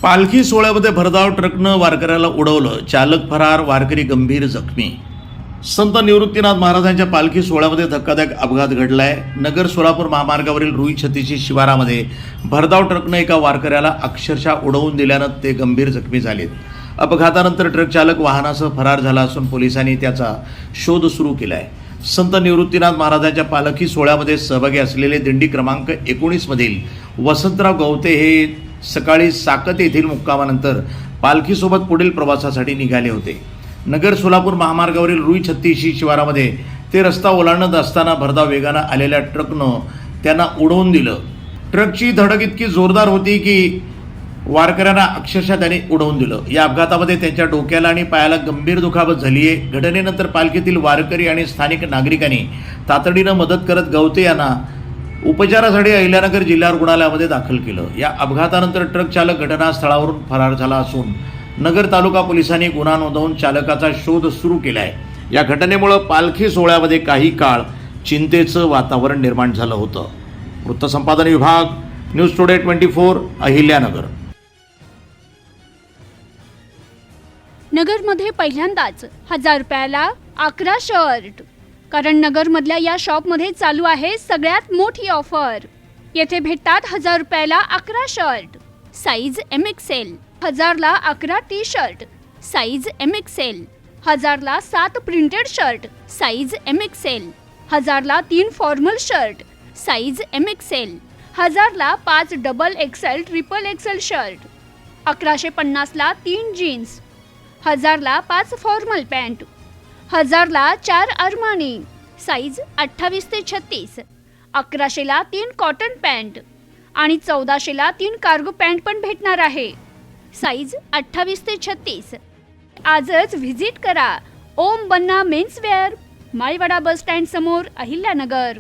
पालखी सोहळ्यामध्ये भरधाव ट्रकनं वारकऱ्याला उडवलं, चालक फरार, वारकरी गंभीर जखमी. संत निवृत्तीनाथ महाराजांच्या पालखी सोहळ्यामध्ये धक्कादायक अपघात घडलाय. नगर सोलापूर महामार्गावरील रुई छत्तीशी शिवारामध्ये भरधाव ट्रकनं एका वारकऱ्याला अक्षरशः उडवून दिल्यानं ते गंभीर जखमी झालेत. अपघातानंतर ट्रक चालक वाहनासह फरार झाला असून पोलिसांनी त्याचा शोध सुरू केला आहे. संत निवृत्तीनाथ महाराजांच्या पालखी सोहळ्यामध्ये सहभागी असलेले दिंडी क्रमांक 19 मधील वसंतराव गवते हे सकाळी साकत येथील मुक्कामानंतर पालखीसोबत पुढील प्रवासासाठी निघाले होते. नगर सोलापूर महामार्गावरील रुई छत्तीशी शिवारामध्ये ते रस्ता ओलांडत असताना भरधाव वेगानं आलेल्या ट्रकनं त्यांना उडवून दिलं. ट्रकची धडक इतकी जोरदार होती की वारकऱ्यांना अक्षरशः त्याने उडवून दिलं. या अपघातामध्ये त्यांच्या डोक्याला आणि पायाला गंभीर दुखापत झाली आहे. घटनेनंतर पालखीतील वारकरी आणि स्थानिक नागरिकांनी तातडीनं मदत करत गवते यांना उपचारासाठी अहिल्यानगर जिल्हा रुग्णालयामध्ये दाखल केलं. या अपघातानंतर ट्रक चालक घटनास्थळावरून फरार झाला असून नगर तालुका पोलिसांनी गुन्हा नोंदवून चालकाचा शोध सुरू केला आहे. या घटनेमुळे पालखी सोहळ्यामध्ये काही काळ चिंतेचं वातावरण निर्माण झालं होतं. वृत्तसंपादन विभाग, न्यूज टुडे 24, अहिल्यानगर. नगरमध्ये पहिल्यांदाच 1000 रुपयाला 11 शर्ट. कारण नगरमधल्या या शॉपमध्ये चालू आहे सगळ्यात मोठी ऑफर. येथे भेटतात 1000 रुपयाला 11 शर्ट, साईज MXL, 1000 ला 11 टी शर्ट, साईज MXL, 1000 ला 7 प्रिंटेड शर्ट, साईज MXL, 1000 ला 3 फॉर्मल शर्ट, साईज MXL, 1000 ला 5 XXL, XXL शर्ट, 1150 ला 3 जीन्स, 1000 ला 5 फॉर्मल पॅन्ट, 1000 ला 4 अरमानी, साईज 28 ते 36, 1100 ला 3 कॉटन पॅन्ट आणि 1400 ला 3 कार्गो पॅन्ट पण भेटणार आहे, साईज 28 ते 36. आजच व्हिजिट करा ओम बन्ना मेन्सवेअर, माळीवाडा बस स्टँड समोर, अहिल्यानगर.